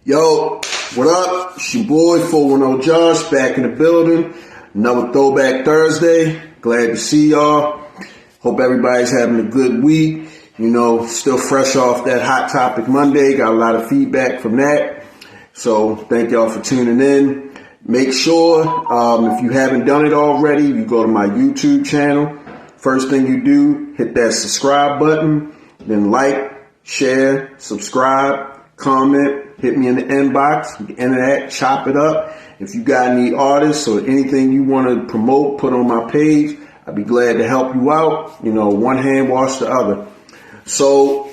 Yo, what up? It's your boy 410 Josh back in the building. Another Throwback Thursday. Glad to see y'all. Hope everybody's having a good week. You know, still fresh off that Hot Topic Monday. Got a lot of feedback from that. So thank y'all for tuning in. Make sure, if you haven't done it already, you go to my YouTube channel. First thing you do, hit that subscribe button. Then like, share, subscribe, comment. Hit me in the inbox, interact, chop it up. If you got any artists or anything you want to promote, put on my page, I'd be glad to help you out. You know, one hand wash the other. So,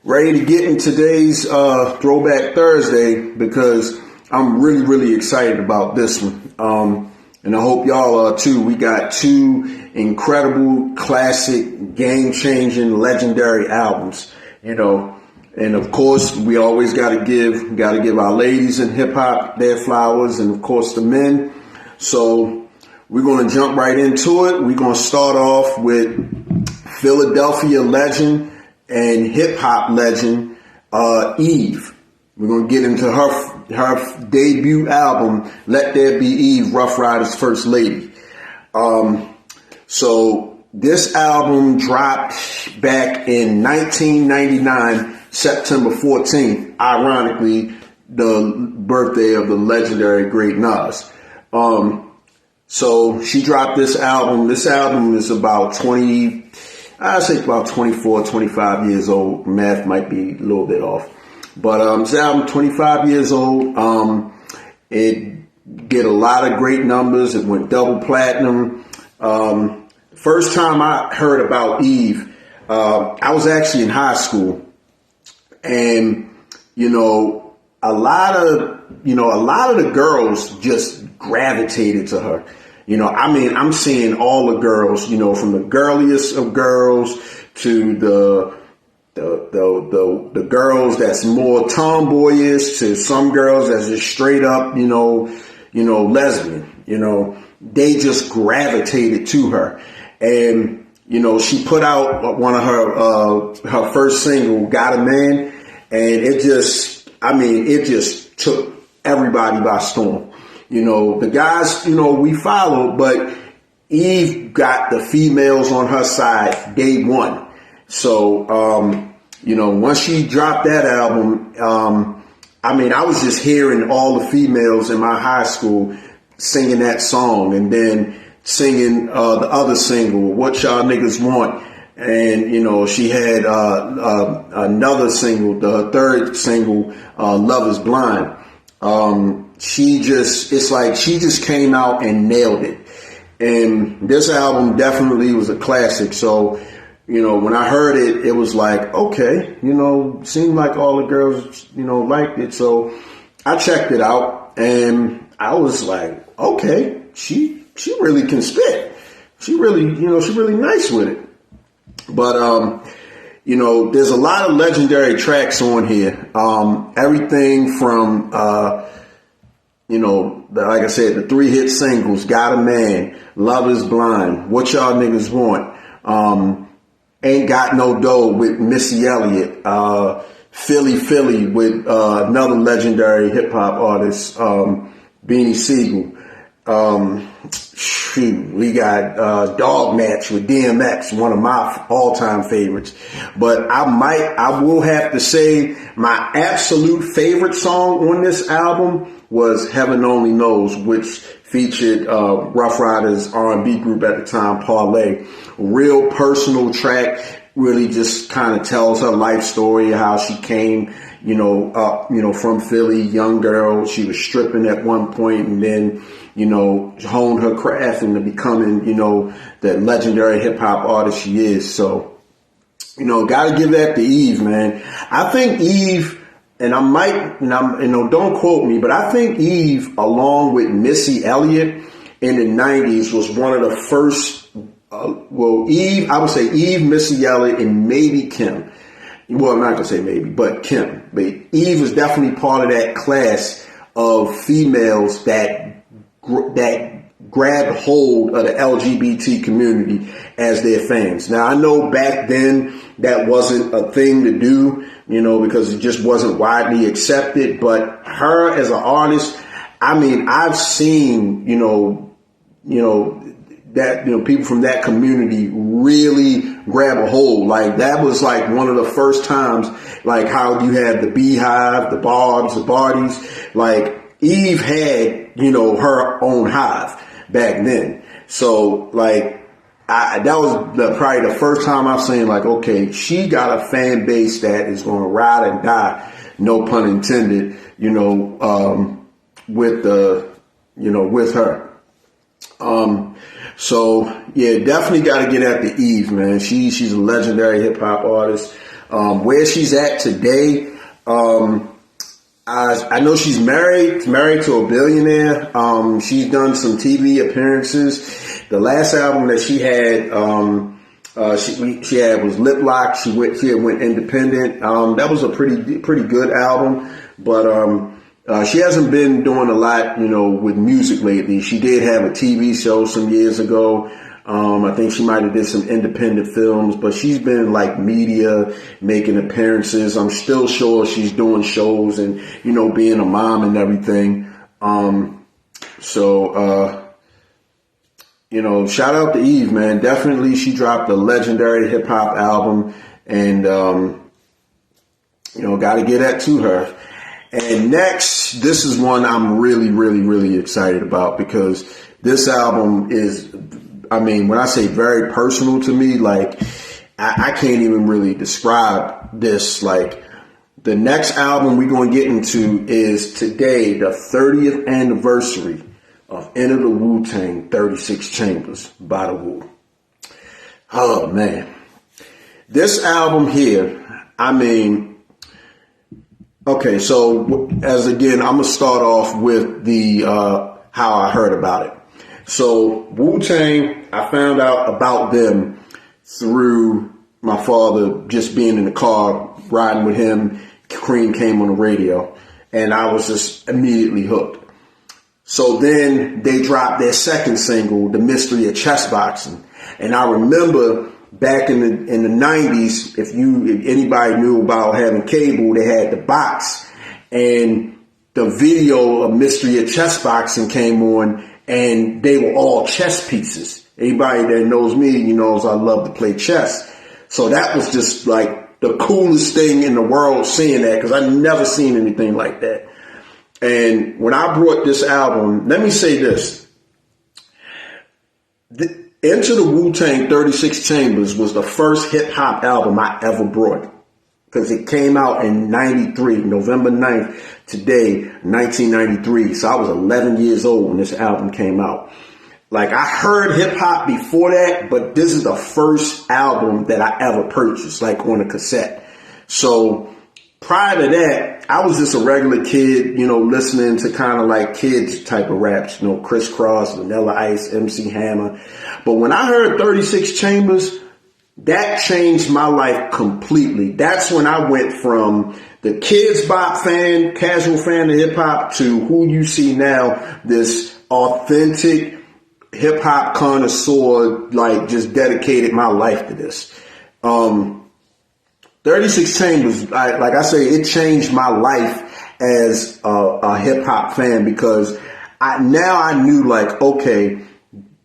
ready to get in today's Throwback Thursday because I'm really excited about this one. And I hope y'all are too. We got two incredible, classic, game-changing, legendary albums, you know. And of course, we always gotta give our ladies in hip hop their flowers, and of course the men. So we're gonna jump right into it. We're gonna start off with Philadelphia legend and hip hop legend, Eve. We're gonna get into her debut album, Let There Be Eve, Ruff Ryders' First Lady. So this album dropped back in 1999. September 14th, ironically, the birthday of the legendary great Nas. So she dropped this album. This album is about 24, 25 years old. Math might be a little bit off. But this album, 25 years old. It did a lot of great numbers. It went double platinum. First time I heard about Eve, I was actually in high school. And, you know, a lot of the girls just gravitated to her. You know, I mean, I'm seeing all the girls, you know, from the girliest of girls to the girls that's more tomboyish to some girls that's just straight up, you know, lesbian, you know, they just gravitated to her. And, you know, she put out one of her first single, Got a Man. And it just took everybody by storm. You know, the guys, you know, we followed, but Eve got the females on her side day one. So, you know, once she dropped that album, I was just hearing all the females in my high school singing that song and then singing the other single, What Y'all Niggas Want. And, you know, she had another single, the third single, Love is Blind. She just came out and nailed it. And this album definitely was a classic. So, you know, when I heard it, it was like, okay, you know, seemed like all the girls, you know, liked it. So I checked it out and I was like, okay, she really can spit. She really nice with it. But, you know, there's a lot of legendary tracks on here. Everything from, you know, like I said, the 3 hit singles, Got a Man, Love is Blind, What Y'all Niggas Want, Ain't Got No Dough with Missy Elliott, Philly with another legendary hip hop artist, Beanie Siegel. We got Dog Match with DMX, one of my all-time favorites. But I will have to say my absolute favorite song on this album was Heaven Only Knows, which featured Ruff Ryders' R&B group at the time, Parlay. Real personal track, really just kind of tells her life story, how she came, you know, from Philly, young girl. She was stripping at one point and then, you know, honed her craft into becoming, you know, that legendary hip hop artist she is. So, you know, gotta give that to Eve, man. I think Eve, and don't quote me, but I think Eve, along with Missy Elliott in the 90s, was one of the first, Eve, I would say Eve, Missy Elliott, and maybe Kim. Well, I'm not gonna say maybe, but Kim. But Eve was definitely part of that class of females that grabbed hold of the LGBT community as their fans. Now, I know back then that wasn't a thing to do, because it just wasn't widely accepted. But her as an artist, I mean, I've seen, that, people from that community really grab a hold. Like, that was like one of the first times, like how you had the Beehive, the Barbs, the Barties. Like, Eve had, her own hive back then. So, like, that was probably the first time I've seen, like, okay, she got a fan base that is going to ride and die, no pun intended, with her. So yeah, definitely got to get at the Eve, man. She's a legendary hip hop artist. Where she's at today, I know she's married to a billionaire. She's done some TV appearances. The last album that she had, she had was Lip Lock. She went independent. That was a pretty good album, but she hasn't been doing a lot, with music lately. She did have a TV show some years ago. I think she might have did some independent films, but she's been like media, making appearances. I'm still sure she's doing shows and, being a mom and everything. Shout out to Eve, man. Definitely she dropped a legendary hip hop album and, got to get that to her. And next, this is one I'm really, really, really excited about because this album is, when I say very personal to me, like I can't even really describe this. Like the next album we're going to get into is today, the 30th anniversary of Enter the Wu-Tang 36 Chambers by the Wu. Oh man, this album here, okay, so I'm going to start off with the how I heard about it. So Wu-Tang, I found out about them through my father just being in the car, riding with him. Cream came on the radio, and I was just immediately hooked. So then they dropped their second single, The Mystery of Chess Boxing. And I remember back in the 90s, if anybody knew about having cable, they had the box, and the video of Mystery of Chess Boxing came on, and they were all chess pieces. Anybody that knows me, knows I love to play chess. So that was just like the coolest thing in the world, seeing that, because I'd never seen anything like that. And when I brought this album, let me say this. Into the Wu-Tang 36 Chambers was the first hip hop album I ever brought, because it came out in 93, November 9th, today, 1993. So I was 11 years old when this album came out. Like, I heard hip hop before that, but this is the first album that I ever purchased, like on a cassette. So prior to that, I was just a regular kid, listening to kind of like kids type of raps, Criss Cross, Vanilla Ice, MC Hammer. But when I heard 36 Chambers, that changed my life completely. That's when I went from the Kids Bop fan, casual fan of hip hop, to who you see now, this authentic hip hop connoisseur, like just dedicated my life to this. 36 Chambers, like I say, it changed my life as a hip hop fan, because I knew, like, okay,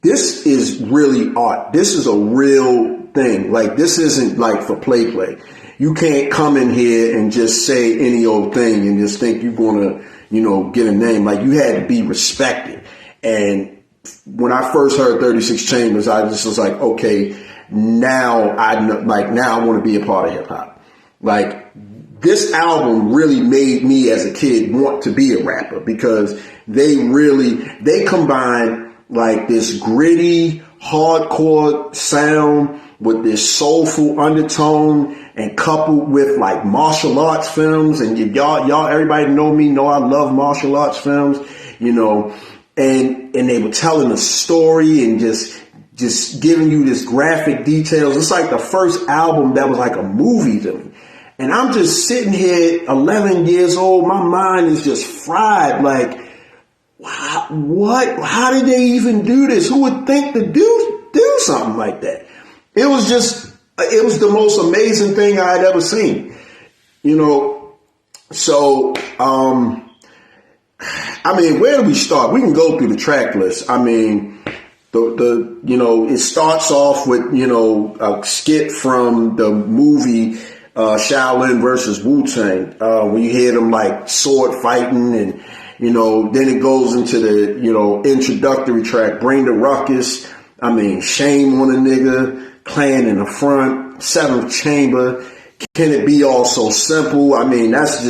this is really art. This is a real thing. Like, this isn't like for play. You can't come in here and just say any old thing and just think you're going to, get a name. Like, you had to be respected. And when I first heard 36 Chambers, I just was like, okay, now I want to be a part of hip hop. Like, this album really made me as a kid want to be a rapper, because they combine like this gritty, hardcore sound with this soulful undertone, and coupled with like martial arts films. And y'all, everybody know I love martial arts films, and they were telling a story and just giving you this graphic details. It's like the first album that was like a movie to me. And I'm just sitting here 11 years old. My mind is just fried. Like, wow, what? How did they even do this? Who would think to do something like that? It was the most amazing thing I had ever seen. So, where do we start? We can go through the track list. It starts off with, a skit from the movie Shaolin versus Wu-Tang, when you hear them like sword fighting, and, then it goes into the, introductory track, Bring the Ruckus. Shame on a Nigga, Clan in the Front, Seventh Chamber. Can It Be All So Simple? That's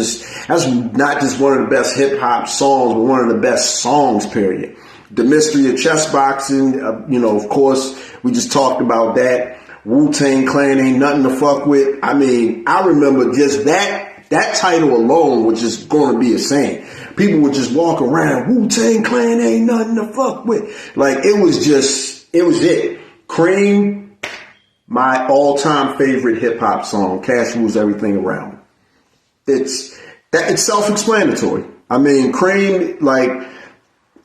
not just one of the best hip hop songs, but one of the best songs, period. The Mystery of Chess Boxing, of course, we just talked about that. Wu-Tang Clan Ain't Nothing to Fuck With. I remember just that title alone was just going to be a saying. People would just walk around, Wu-Tang Clan Ain't Nothing to Fuck With. Like, it was it. Cream, my all-time favorite hip-hop song. Cash rules everything around. It's self-explanatory. Cream, like,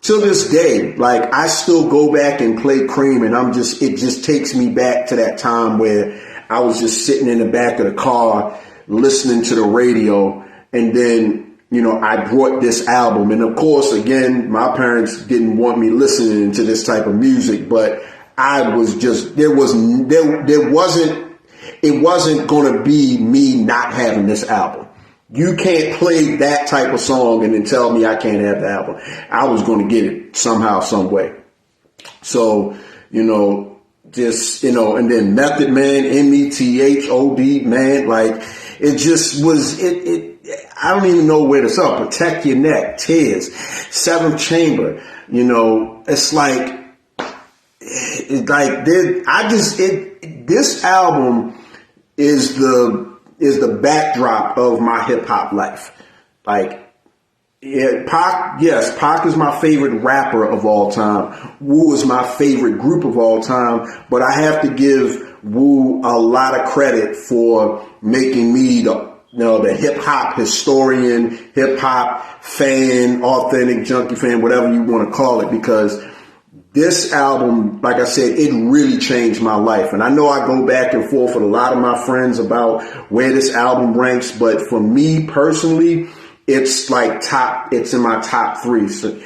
to this day, like, I still go back and play Cream, and it just takes me back to that time where I was just sitting in the back of the car listening to the radio, and then, I brought this album. And of course, again, my parents didn't want me listening to this type of music, but it wasn't going to be me not having this album. You can't play that type of song and then tell me I can't have the album. I was going to get it somehow, some way. So, and then Method Man, METHOD, man, like, it just was, I don't even know where to start. Protect Your Neck, Tears, Seventh Chamber, it's like, this album is the backdrop of my hip hop life. Like, Pac is my favorite rapper of all time. Wu is my favorite group of all time, but I have to give Wu a lot of credit for making me the hip hop historian, hip hop fan, authentic junkie fan, whatever you want to call it, because this album, like I said, it really changed my life. And I know I go back and forth with a lot of my friends about where this album ranks, but for me personally, it's in my top 3. So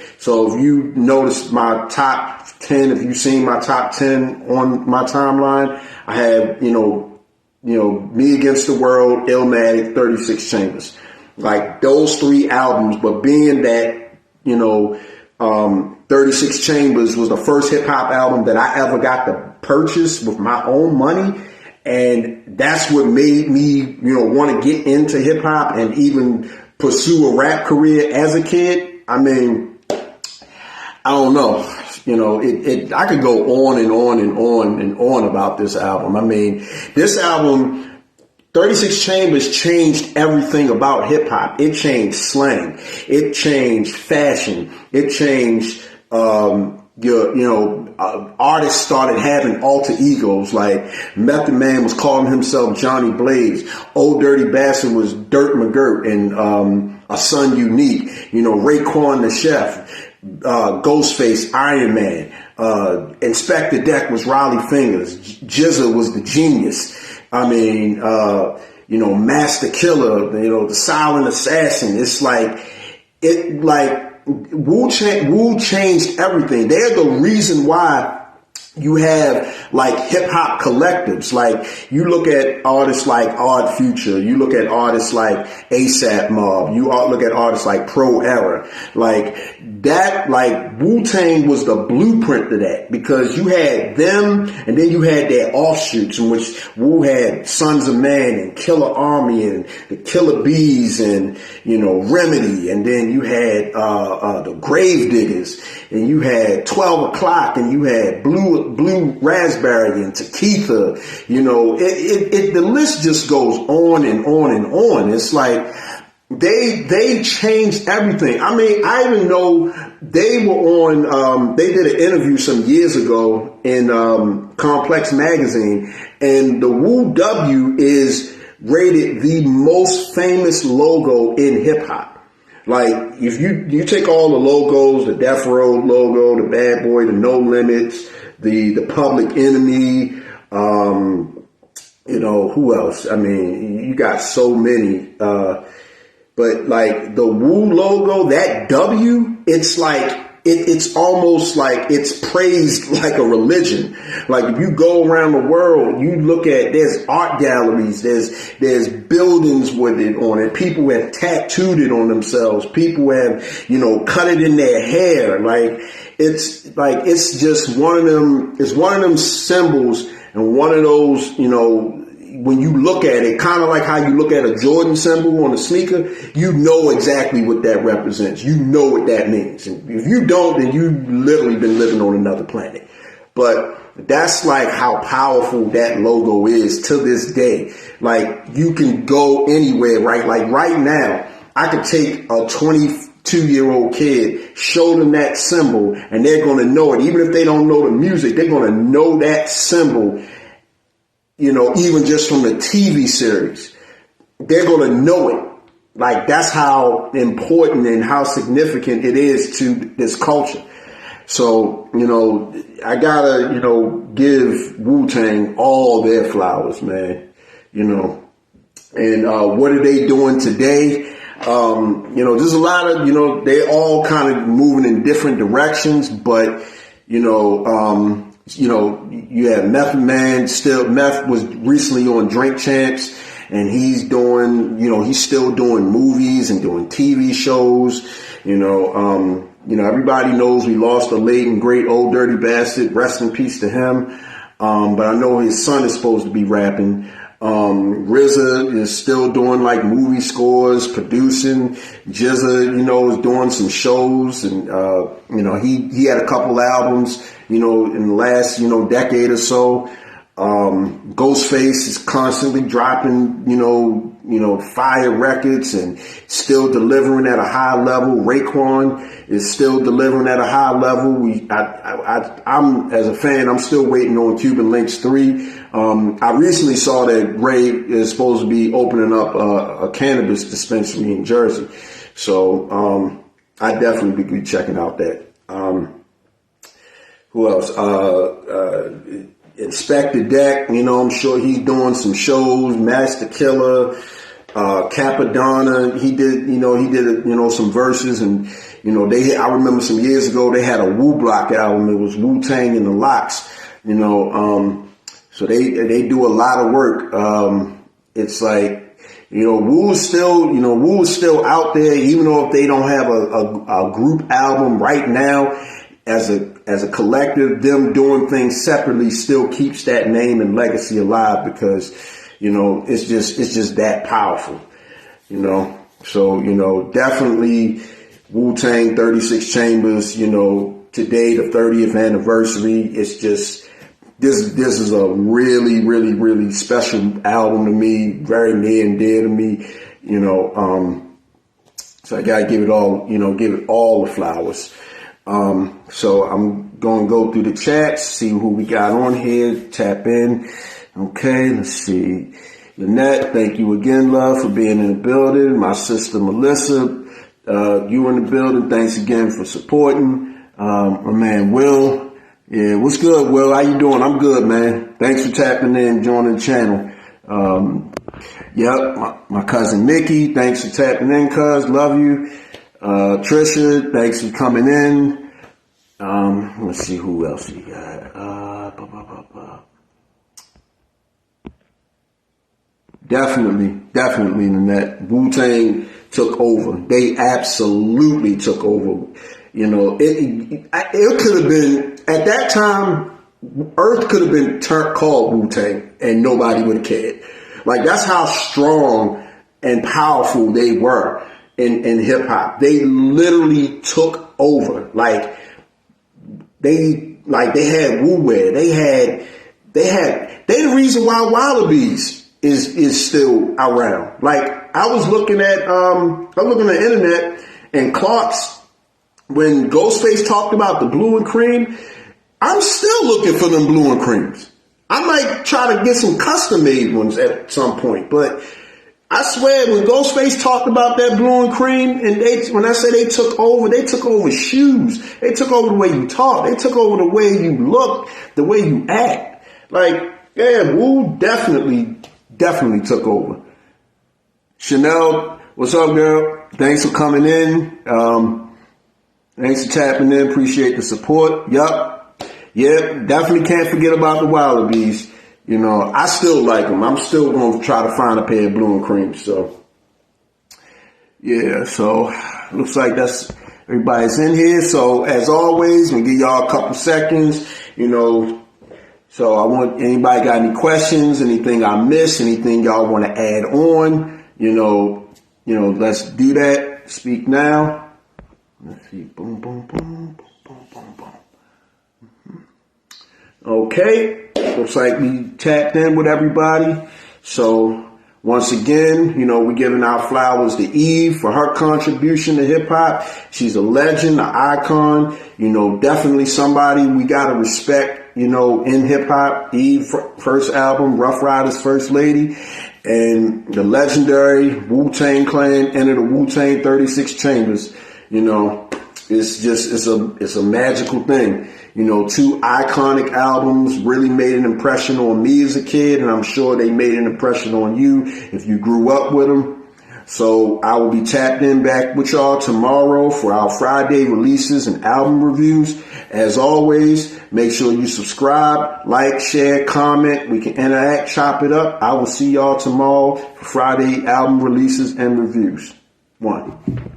if you notice my top 10, if you've seen my top 10 on my timeline, I have, Me Against the World, Illmatic, 36 Chambers. Like, those 3 albums, but being that, 36 Chambers was the first hip hop album that I ever got to purchase with my own money. And that's what made me, want to get into hip hop and even pursue a rap career as a kid. I don't know. I could go on and on and on and on about this album. This album, 36 Chambers, changed everything about hip hop. It changed slang. It changed fashion. It changed, artists started having alter egos. Like, Method Man was calling himself Johnny Blaze. Old Dirty Bastard was Dirt McGirt and A Son Unique. Raekwon the Chef, Ghostface, Iron Man. Inspector Deck was Raleigh Fingers. GZA was the Genius. Master Killer, the Silent Assassin. It's Wu changed everything. They're the reason why you have hip hop collectives. Like, you look at artists like Odd Future, you look at artists like ASAP Mob, you look at artists like Pro Era. Wu-Tang was the blueprint to that, because you had them and then you had their offshoots, in which Wu had Sons of Man and Killer Army and the Killer Bees and, Remedy, and then you had the Grave Diggers, and you had 12 O'Clock, and you had Blue Raspberry and Takitha. The list just goes on and on and on. It's like they changed everything. I even know they were on, they did an interview some years ago in Complex Magazine, and the Wu W is rated the most famous logo in hip hop. Like, if you take all the logos, the Death Row logo, the Bad Boy, the No Limits, the Public Enemy, who else? I mean, you got so many. But like the Wu logo, that W, it's like, it's almost like it's praised like a religion. Like if you go around the world, you look at, there's art galleries, there's buildings with it on it. People have tattooed it on themselves. People have, cut it in their hair. It's just one of them. It's one of them symbols and one of those, when you look at it, kind of like how you look at a Jordan symbol on a sneaker, you know exactly what that represents. You know what that means. And if you don't, then you literally been living on another planet. But that's like how powerful that logo is to this day. Like you can go anywhere, right? Like right now, I could take a 22-year-old kid, show them that symbol, and they're going to know it. Even if they don't know the music, they're going to know that symbol. Even just from the TV series, they're going to know it. Like that's how important and how significant it is to this culture. So, I gotta, give Wu-Tang all their flowers, man, and what are they doing today? There's a lot of, they all kind of moving in different directions, but, you have Method Man still. Meth was recently on Drink Champs, and he's doing, he's still doing movies and doing TV shows. Everybody knows we lost a late and great Old Dirty Bastard. Rest in peace to him. But I know his son is supposed to be rapping. RZA is still doing like movie scores, producing. Jizza, is doing some shows, and he had a couple albums, in the last decade or so. Ghostface is constantly dropping, fire records and still delivering at a high level. Raekwon is still delivering at a high level. I'm as a fan, I'm still waiting on Cuban Links 3. I recently saw that Ray is supposed to be opening up a cannabis dispensary in Jersey. So, I definitely be checking out that. Who else? Inspector Deck, I'm sure he's doing some shows. Master Killer, Capadonna, he did some verses, and I remember some years ago they had a Wu Block album. It was Wu-Tang and the Lox, so they do a lot of work. It's like, Wu is still out there, even though if they don't have a group album right now. As a collective, them doing things separately still keeps that name and legacy alive because, it's just that powerful, So, definitely Wu-Tang 36 Chambers, today, the 30th anniversary. It's just, this is a really, really, really special album to me, very near and dear to me, so I gotta give it all the flowers. So I'm going to go through the chats, see who we got on here, tap in. Okay, let's see. Lynette, thank you again, love, for being in the building. My sister Melissa, you in the building. Thanks again for supporting. My man Will. Yeah, what's good, Will? How you doing? I'm good, man. Thanks for tapping in, joining the channel. My cousin Mickey, thanks for tapping in, cuz. Love you. Trisha, thanks for coming in. Let's see who else we got. Definitely, Nanette. Wu-Tang took over. They absolutely took over. It could have been, at that time, Earth could have been called Wu-Tang and nobody would have cared. Like, that's how strong and powerful they were in hip hop. They literally took over. They had Wu Wear. They the reason why Wallabies is still around. Like, I was looking at the internet, and Clark's, when Ghostface talked about the blue and cream, I'm still looking for them blue and creams. I might try to get some custom made ones at some point, but I swear, when Ghostface talked about that blue and cream, and when I say they took over shoes. They took over the way you talk. They took over the way you look, the way you act. Like, yeah, Wu definitely took over. Chanel, what's up, girl? Thanks for coming in. Thanks for tapping in. Appreciate the support. Yup. Yeah, definitely can't forget about the Wallabies. You know, I still like them. I'm still going to try to find a pair of blue and cream. So, yeah. So, looks like that's everybody's in here. So, as always, we'll give y'all a couple seconds. You know, so I want anybody got any questions, anything I missed, anything y'all want to add on. You know, let's do that. Speak now. Let's see. Boom, boom, boom, boom, boom, boom, boom. Okay. Looks like we tapped in with everybody. So once again, you know, we're giving our flowers to Eve for her contribution to hip hop. She's a legend, an icon, you know, definitely somebody we got to respect, you know, in hip hop. Eve, first album, Ruff Ryders, First Lady, and the legendary Wu-Tang Clan entered the Wu-Tang 36 Chambers. You know, it's a magical thing. You know, 2 iconic albums really made an impression on me as a kid, and I'm sure they made an impression on you if you grew up with them. So I will be tapped in back with y'all tomorrow for our Friday releases and album reviews. As always, make sure you subscribe, like, share, comment. We can interact, chop it up. I will see y'all tomorrow for Friday album releases and reviews. 1.